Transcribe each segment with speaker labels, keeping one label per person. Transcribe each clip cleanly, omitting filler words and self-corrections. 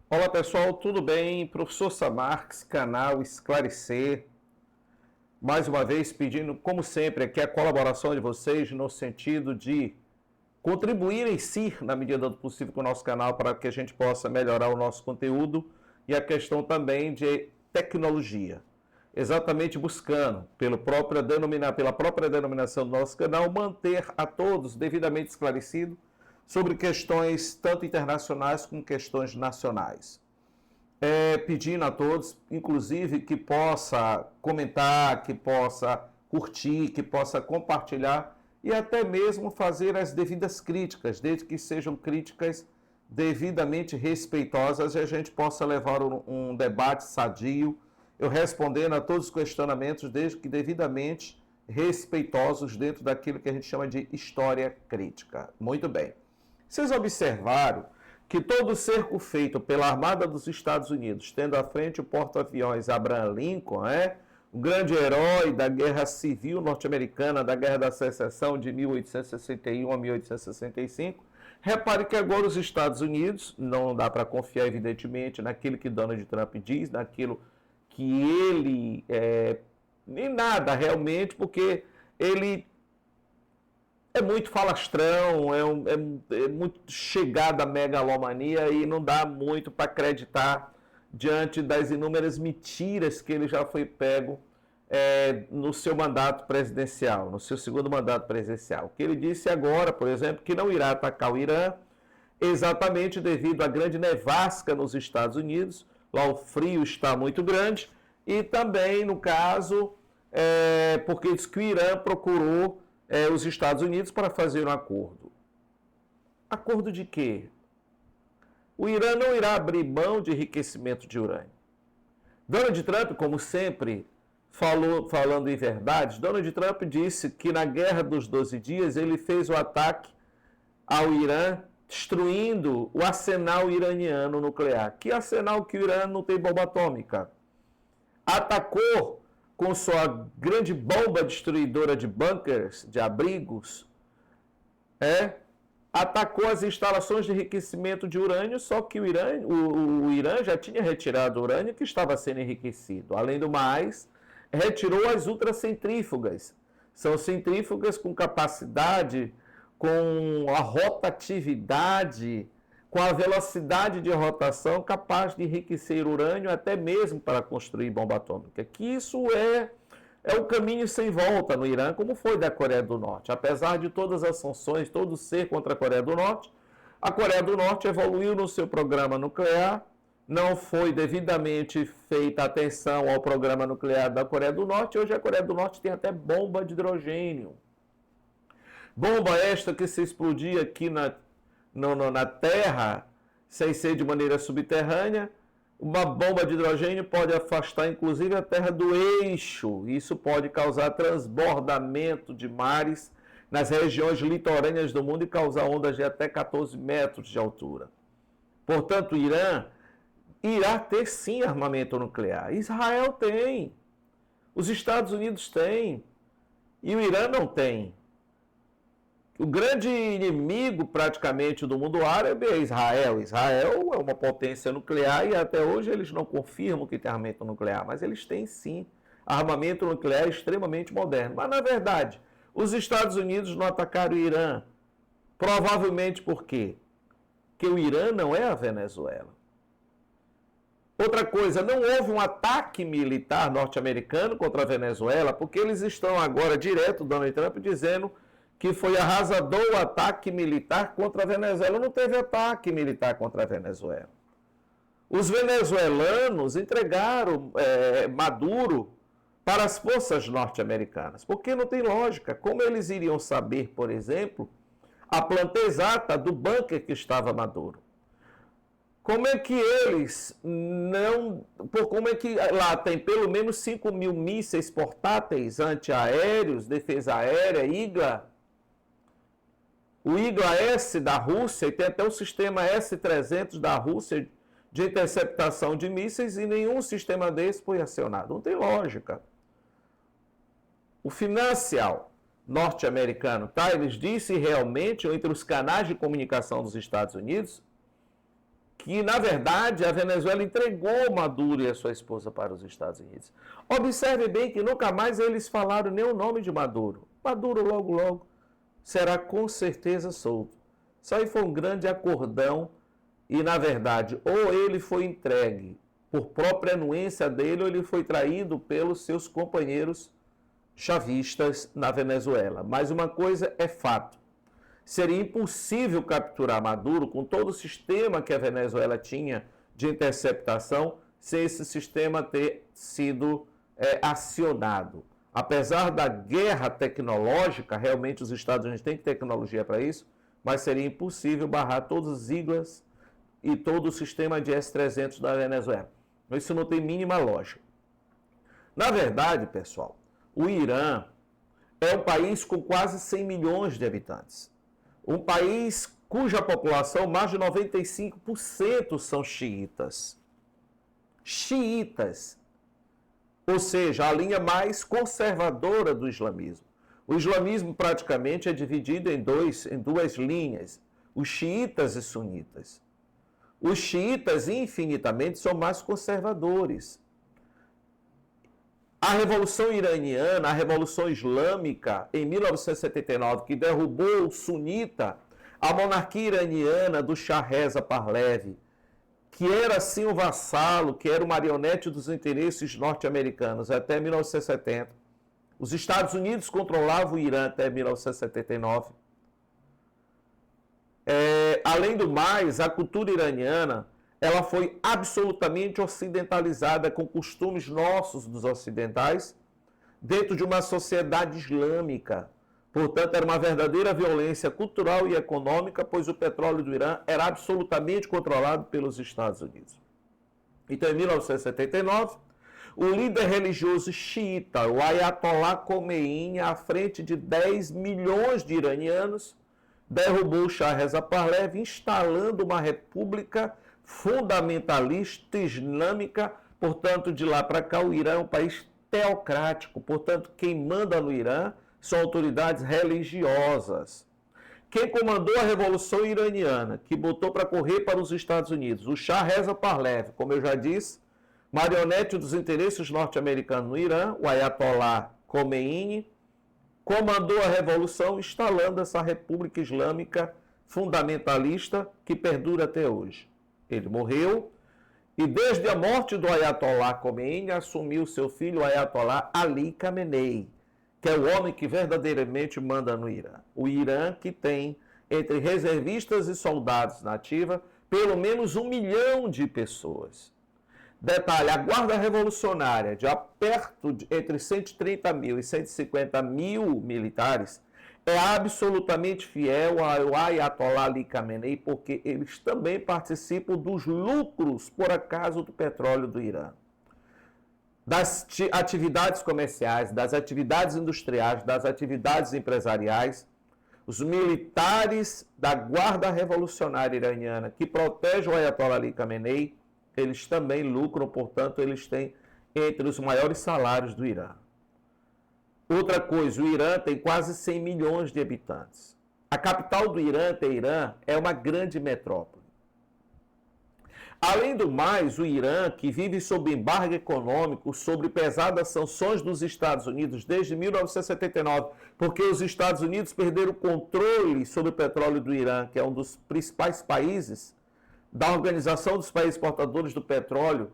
Speaker 1: Olá pessoal, tudo bem? Professor Samarques, canal Esclarecer. Mais uma vez pedindo, como sempre, aqui a colaboração de vocês no sentido de contribuir em si, na medida do possível, com o nosso canal para que a gente possa melhorar o nosso conteúdo e a questão também de tecnologia. Exatamente buscando, pela própria denominação do nosso canal, manter a todos devidamente esclarecidos sobre questões tanto internacionais como questões nacionais. Pedindo a todos, inclusive, que possa comentar, que possa curtir, que possa compartilhar e até mesmo fazer as devidas críticas, desde que sejam críticas devidamente respeitosas e a gente possa levar um debate sadio, eu respondendo a todos os questionamentos, desde que devidamente respeitosos dentro daquilo que a gente chama de história crítica. Muito bem. Vocês observaram que todo o cerco feito pela Armada dos Estados Unidos, tendo à frente o porta-aviões Abraham Lincoln, o grande herói da Guerra Civil Norte-Americana, da Guerra da Secessão de 1861 a 1865, repare que agora os Estados Unidos, não dá para confiar evidentemente naquilo que Donald Trump diz, naquilo que ele, nem nada realmente, porque ele é muito falastrão, é muito chegado à megalomania e não dá muito para acreditar diante das inúmeras mentiras que ele já foi pego no seu mandato presidencial, no seu segundo mandato presidencial. O que ele disse agora, por exemplo, que não irá atacar o Irã, exatamente devido à grande nevasca nos Estados Unidos, lá o frio está muito grande, e também, no caso, porque diz que o Irã procurou os Estados Unidos para fazer um acordo. Acordo de quê? O Irã não irá abrir mão de enriquecimento de urânio. Donald Trump, como sempre, falando em verdade, Donald Trump disse que na Guerra dos 12 Dias ele fez o ataque ao Irã, destruindo o arsenal iraniano nuclear. Que arsenal que o Irã não tem bomba atômica? Atacou com sua grande bomba destruidora de bunkers, de abrigos, atacou as instalações de enriquecimento de urânio, só que o Irã já tinha retirado o urânio que estava sendo enriquecido. Além do mais, retirou as ultracentrífugas. São centrífugas com capacidade, com a rotatividade, com a velocidade de rotação capaz de enriquecer urânio até mesmo para construir bomba atômica. Que isso é um caminho sem volta no Irã, como foi da Coreia do Norte. Apesar de todas as sanções, todo o ser contra a Coreia do Norte, a Coreia do Norte evoluiu no seu programa nuclear, não foi devidamente feita atenção ao programa nuclear da Coreia do Norte. Hoje a Coreia do Norte tem até bomba de hidrogênio. Bomba esta que se explodia aqui na Terra, sem ser de maneira subterrânea. Uma bomba de hidrogênio pode afastar, inclusive, a Terra do eixo. Isso pode causar transbordamento de mares nas regiões litorâneas do mundo e causar ondas de até 14 metros de altura. Portanto, o Irã irá ter, sim, armamento nuclear. Israel tem. Os Estados Unidos têm. E o Irã não tem. O grande inimigo, praticamente, do mundo árabe é Israel. Israel é uma potência nuclear e até hoje eles não confirmam que tem armamento nuclear, mas eles têm sim armamento nuclear extremamente moderno. Mas, na verdade, os Estados Unidos não atacaram o Irã. Provavelmente por quê? Porque o Irã não é a Venezuela. Outra coisa, não houve um ataque militar norte-americano contra a Venezuela, porque eles estão agora, direto, Donald Trump, dizendo que foi arrasador o ataque militar contra a Venezuela. Não teve ataque militar contra a Venezuela. Os venezuelanos entregaram Maduro para as forças norte-americanas, porque não tem lógica. Como eles iriam saber, por exemplo, a planta exata do bunker que estava Maduro? Como é que eles não... Como é que lá tem pelo menos 5 mil mísseis portáteis antiaéreos, defesa aérea, IGLA? O IGLA-S da Rússia, e tem até o sistema S-300 da Rússia de interceptação de mísseis, e nenhum sistema desse foi acionado. Não tem lógica. O Financial norte-americano Times disse realmente, entre os canais de comunicação dos Estados Unidos, que, na verdade, a Venezuela entregou Maduro e a sua esposa para os Estados Unidos. Observe bem que nunca mais eles falaram nem o nome de Maduro. Maduro, logo, logo, será com certeza solto. Isso aí foi um grande acordão e, na verdade, ou ele foi entregue por própria anuência dele, ou ele foi traído pelos seus companheiros chavistas na Venezuela. Mas uma coisa é fato. Seria impossível capturar Maduro com todo o sistema que a Venezuela tinha de interceptação, sem esse sistema ter sido acionado. Apesar da guerra tecnológica, realmente os Estados Unidos têm tecnologia para isso, mas seria impossível barrar todos os IGLAs e todo o sistema de S-300 da Venezuela. Isso não tem mínima lógica. Na verdade, pessoal, o Irã é um país com quase 100 milhões de habitantes. Um país cuja população, mais de 95% são xiitas. Xiitas. Ou seja, a linha mais conservadora do islamismo. O islamismo praticamente é dividido em duas linhas, os xiitas e sunitas. Os xiitas, infinitamente, são mais conservadores. A Revolução Iraniana, a Revolução Islâmica, em 1979, que derrubou o sunita, a monarquia iraniana do Shah Reza Pahlavi, que era assim um vassalo, que era o marionete dos interesses norte-americanos até 1970. Os Estados Unidos controlavam o Irã até 1979. Além do mais, a cultura iraniana ela foi absolutamente ocidentalizada, com costumes nossos dos ocidentais, dentro de uma sociedade islâmica. Portanto, era uma verdadeira violência cultural e econômica, pois o petróleo do Irã era absolutamente controlado pelos Estados Unidos. Então, em 1979, o líder religioso xiita, o Ayatollah Khomeini, à frente de 10 milhões de iranianos, derrubou o Shah Reza Pahlavi, instalando uma república fundamentalista islâmica. Portanto, de lá para cá, o Irã é um país teocrático. Portanto, quem manda no Irã são autoridades religiosas. Quem comandou a Revolução Iraniana, que botou para correr para os Estados Unidos, o Shah Reza Pahlavi, como eu já disse, marionete dos interesses norte-americanos no Irã, o Ayatollah Khomeini, comandou a Revolução instalando essa República Islâmica fundamentalista que perdura até hoje. Ele morreu e desde a morte do Ayatollah Khomeini assumiu seu filho, o Ayatollah Ali Khamenei, que é o homem que verdadeiramente manda no Irã. O Irã que tem, entre reservistas e soldados na ativa, pelo menos 1 milhão de pessoas. Detalhe, a Guarda Revolucionária, de entre 130 mil e 150 mil militares, é absolutamente fiel ao Ayatollah Ali Khamenei, porque eles também participam dos lucros, por acaso, do petróleo do Irã. Das atividades comerciais, das atividades industriais, das atividades empresariais. Os militares da Guarda Revolucionária Iraniana, que protege o Ayatollah Ali Khamenei, eles também lucram, portanto, eles têm entre os maiores salários do Irã. Outra coisa, o Irã tem quase 100 milhões de habitantes. A capital do Irã, Teherã, é uma grande metrópole. Além do mais, o Irã, que vive sob embargo econômico, sob pesadas sanções dos Estados Unidos desde 1979, porque os Estados Unidos perderam o controle sobre o petróleo do Irã, que é um dos principais países da Organização dos Países Exportadores do Petróleo,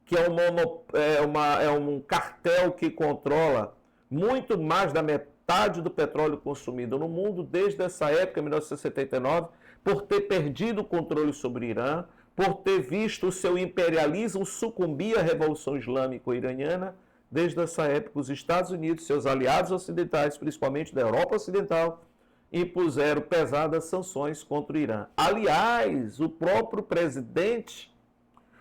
Speaker 1: que é um cartel que controla muito mais da metade do petróleo consumido no mundo, desde essa época, 1979, por ter perdido o controle sobre o Irã, por ter visto o seu imperialismo sucumbir à Revolução Islâmica Iraniana. Desde essa época, os Estados Unidos, seus aliados ocidentais, principalmente da Europa Ocidental, impuseram pesadas sanções contra o Irã. Aliás, o próprio presidente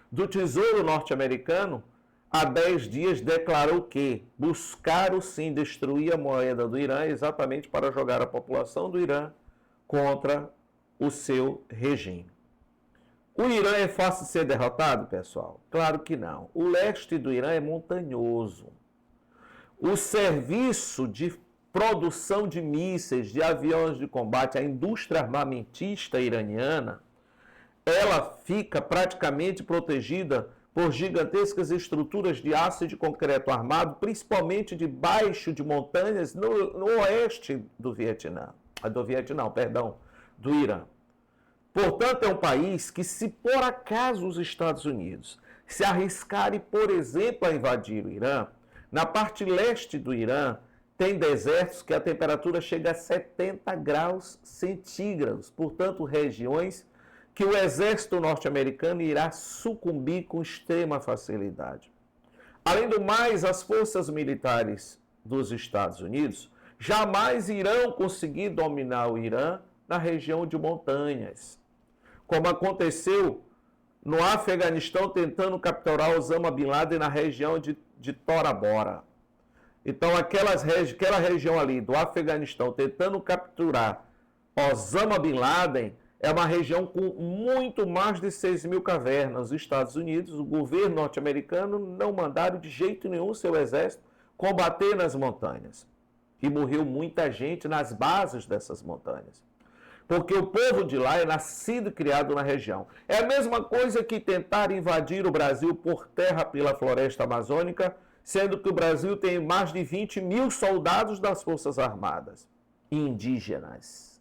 Speaker 1: do Tesouro norte-americano, há 10 dias, declarou que buscaram sim destruir a moeda do Irã exatamente para jogar a população do Irã contra o seu regime. O Irã é fácil de ser derrotado, pessoal? Claro que não. O leste do Irã é montanhoso. O serviço de produção de mísseis, de aviões de combate, a indústria armamentista iraniana ela fica praticamente protegida por gigantescas estruturas de aço e de concreto armado, principalmente debaixo de montanhas no oeste do Vietnã. Do Irã. Portanto, é um país que, se por acaso os Estados Unidos se arriscarem, por exemplo, a invadir o Irã, na parte leste do Irã, tem desertos que a temperatura chega a 70 graus centígrados. Portanto, regiões que o exército norte-americano irá sucumbir com extrema facilidade. Além do mais, as forças militares dos Estados Unidos jamais irão conseguir dominar o Irã na região de montanhas, como aconteceu no Afeganistão tentando capturar Osama Bin Laden na região de Tora Bora. Então, aquela região ali do Afeganistão tentando capturar Osama Bin Laden é uma região com muito mais de 6 mil cavernas. Os Estados Unidos, o governo norte-americano, não mandaram de jeito nenhum seu exército combater nas montanhas. E morreu muita gente nas bases dessas montanhas. Porque o povo de lá é nascido e criado na região. É a mesma coisa que tentar invadir o Brasil por terra pela floresta amazônica, sendo que o Brasil tem mais de 20 mil soldados das Forças Armadas. Indígenas.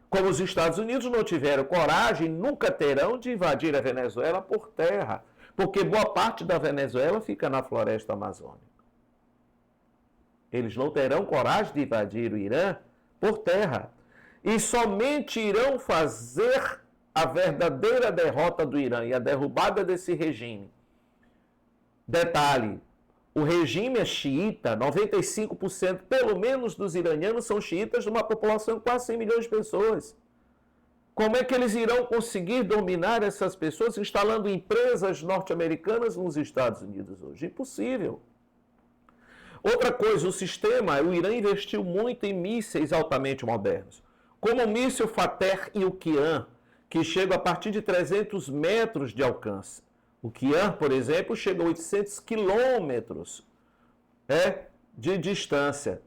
Speaker 1: Como os Estados Unidos não tiveram coragem, nunca terão de invadir a Venezuela por terra, porque boa parte da Venezuela fica na floresta amazônica. Eles não terão coragem de invadir o Irã por terra. E somente irão fazer a verdadeira derrota do Irã e a derrubada desse regime. Detalhe, o regime é xiita, 95% pelo menos dos iranianos são xiitas, de uma população de quase 100 milhões de pessoas. Como é que eles irão conseguir dominar essas pessoas instalando empresas norte-americanas nos Estados Unidos hoje? Impossível. Outra coisa, o Irã investiu muito em mísseis altamente modernos, como o míssil Fateh e o Qian, que chegam a partir de 300 metros de alcance. O Qian, por exemplo, chega a 800 quilômetros de distância,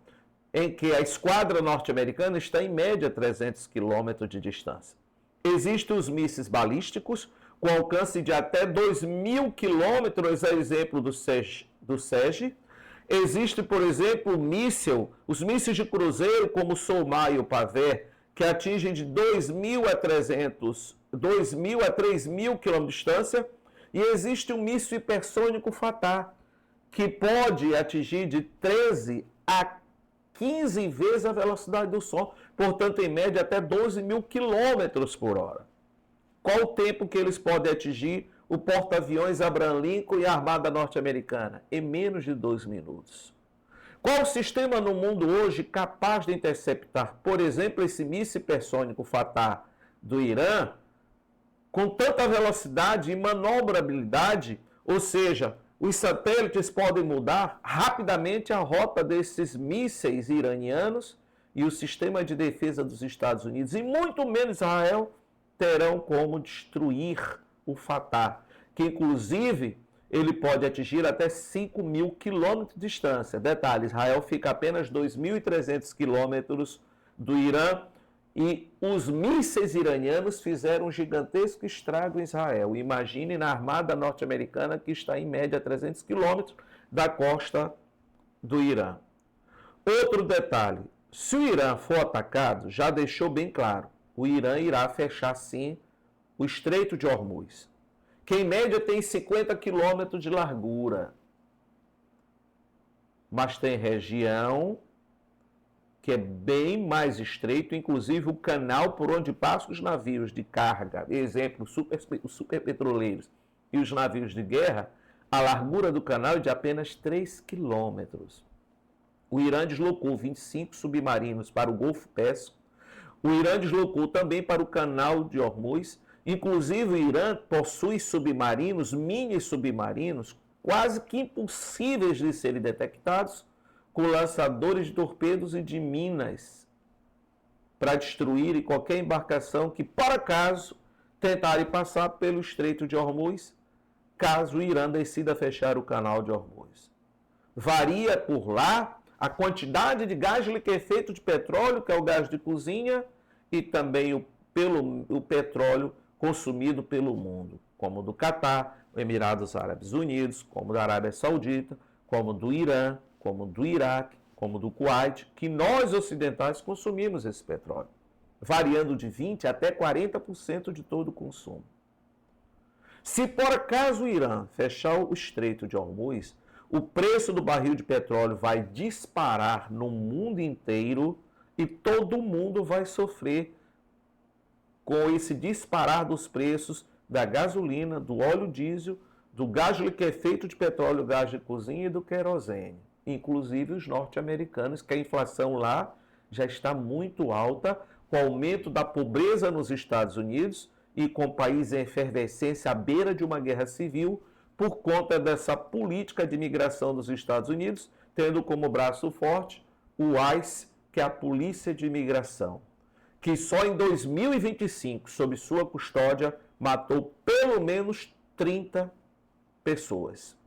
Speaker 1: em que a esquadra norte-americana está em média 300 quilômetros de distância. Existem os mísseis balísticos, com alcance de até 2.000 quilômetros, a exemplo do SEG. Existe, por exemplo, os mísseis de cruzeiro, como o Solmar e o Pavé, que atingem de 2.000 a 3.000 quilômetros de distância. E existe um míssil hipersônico Fatah, que pode atingir de 13 a 15 vezes a velocidade do som, portanto, em média, até 12.000 quilômetros por hora. Qual o tempo que eles podem atingir o porta-aviões Abraham Lincoln e a Armada Norte-Americana? Em menos de 2 minutos. Qual o sistema no mundo hoje capaz de interceptar, por exemplo, esse míssil hipersônico Fatah do Irã, com tanta velocidade e manobrabilidade, ou seja, os satélites podem mudar rapidamente a rota desses mísseis iranianos e o sistema de defesa dos Estados Unidos, e muito menos Israel, terão como destruir o Fatah, que inclusive ele pode atingir até 5.000 quilômetros de distância. Detalhe, Israel fica a apenas 2.300 quilômetros do Irã e os mísseis iranianos fizeram um gigantesco estrago em Israel. Imagine na armada norte-americana, que está em média a 300 quilômetros da costa do Irã. Outro detalhe, se o Irã for atacado, já deixou bem claro, o Irã irá fechar sim o Estreito de Hormuz, que em média tem 50 quilômetros de largura. Mas tem região que é bem mais estreito, inclusive o canal por onde passam os navios de carga, exemplo, os superpetroleiros e os navios de guerra, a largura do canal é de apenas 3 quilômetros. O Irã deslocou 25 submarinos para o Golfo Pérsico. O Irã deslocou também para o canal de Hormuz. Inclusive, o Irã possui submarinos, mini submarinos, quase que impossíveis de serem detectados, com lançadores de torpedos e de minas para destruir qualquer embarcação que, por acaso, tentarem passar pelo Estreito de Hormuz, caso o Irã decida fechar o canal de Hormuz. Varia por lá a quantidade de gás liquefeito de petróleo, que é o gás de cozinha, e também o petróleo consumido pelo mundo, como do Catar, Emirados Árabes Unidos, como da Arábia Saudita, como do Irã, como do Iraque, como do Kuwait, que nós ocidentais consumimos esse petróleo, variando de 20% até 40% de todo o consumo. Se por acaso o Irã fechar o Estreito de Hormuz, o preço do barril de petróleo vai disparar no mundo inteiro e todo mundo vai sofrer com esse disparar dos preços da gasolina, do óleo diesel, do gás liquefeito de petróleo, gás de cozinha e do querosene. Inclusive os norte-americanos, que a inflação lá já está muito alta, com o aumento da pobreza nos Estados Unidos e com o país em efervescência à beira de uma guerra civil, por conta dessa política de imigração dos Estados Unidos, tendo como braço forte o ICE, que é a Polícia de Imigração, que só em 2025, sob sua custódia, matou pelo menos 30 pessoas.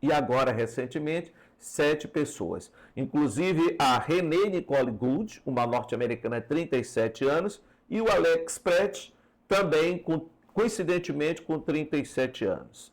Speaker 1: E agora, recentemente, 7 pessoas. Inclusive a Renée Nicole Gould, uma norte-americana de 37 anos, e o Alex Pratt, também, coincidentemente, com 37 anos.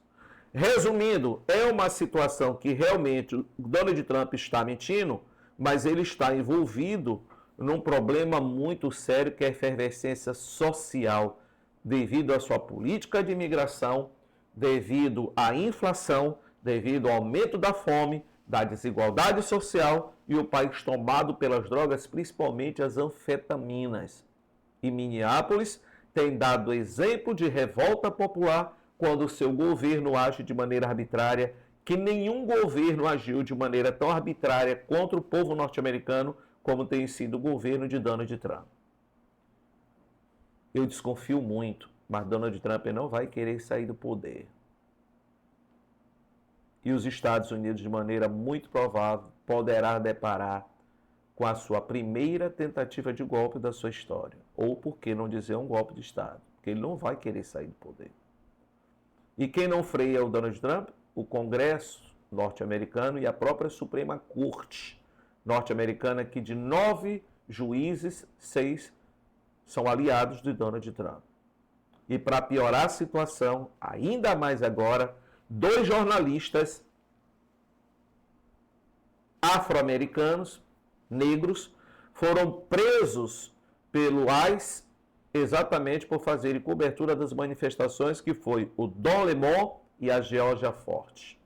Speaker 1: Resumindo, é uma situação que realmente o Donald Trump está mentindo, mas ele está envolvido num problema muito sério, que é a efervescência social, devido à sua política de imigração, devido à inflação, devido ao aumento da fome, da desigualdade social e o país tomado pelas drogas, principalmente as anfetaminas. E Minneapolis tem dado exemplo de revolta popular quando o seu governo age de maneira arbitrária, que nenhum governo agiu de maneira tão arbitrária contra o povo norte-americano como tem sido o governo de Donald Trump. Eu desconfio muito, mas Donald Trump não vai querer sair do poder. E os Estados Unidos, de maneira muito provável, poderá deparar com a sua primeira tentativa de golpe da sua história. Ou, por que não dizer, um golpe de Estado? Porque ele não vai querer sair do poder. E quem não freia o Donald Trump? O Congresso norte-americano e a própria Suprema Corte norte-americana, que de 9 juízes, 6 são aliados de Donald Trump. E para piorar a situação, ainda mais agora, 2 jornalistas afro-americanos, negros, foram presos pelo ICE exatamente por fazerem cobertura das manifestações, que foi o Don Lemon e a Georgia Forte.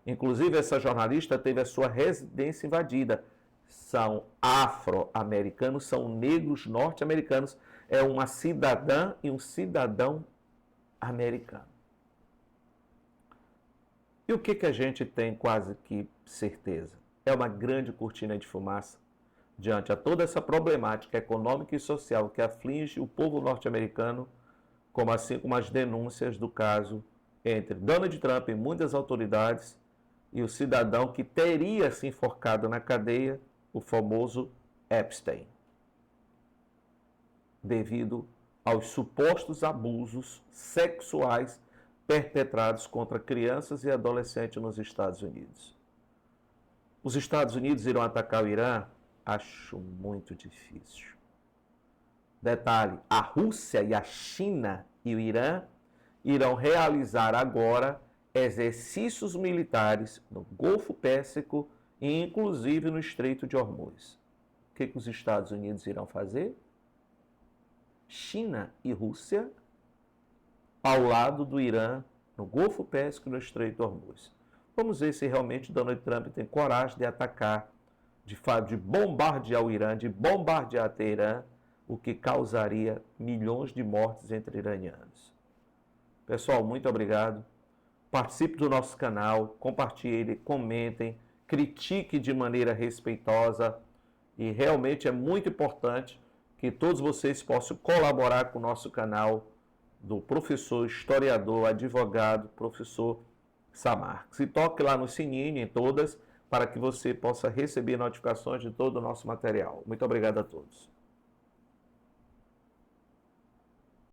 Speaker 1: Inclusive, essa jornalista teve a sua residência invadida. São afro-americanos, são negros norte-americanos. É uma cidadã e um cidadão americano. E o que a gente tem quase que certeza? É uma grande cortina de fumaça diante a toda essa problemática econômica e social que aflige o povo norte-americano, como assim como as denúncias do caso entre Donald Trump e muitas autoridades e o cidadão que teria se enforcado na cadeia, o famoso Epstein, devido aos supostos abusos sexuais perpetrados contra crianças e adolescentes nos Estados Unidos. Os Estados Unidos irão atacar o Irã? Acho muito difícil. Detalhe, a Rússia e a China e o Irã irão realizar agora exercícios militares no Golfo Pérsico e inclusive no Estreito de Hormuz. O que os Estados Unidos irão fazer? China e Rússia ao lado do Irã, no Golfo Pérsico e no Estreito de Hormuz. Vamos ver se realmente Donald Trump tem coragem de atacar, de bombardear o Irã, de bombardear Teherã, o que causaria milhões de mortes entre iranianos. Pessoal, muito obrigado. Participe do nosso canal, compartilhe, comentem, critique de maneira respeitosa e realmente é muito importante que todos vocês possam colaborar com o nosso canal do professor, historiador, advogado, professor Samarques. E toque lá no sininho em todas para que você possa receber notificações de todo o nosso material. Muito obrigado a todos.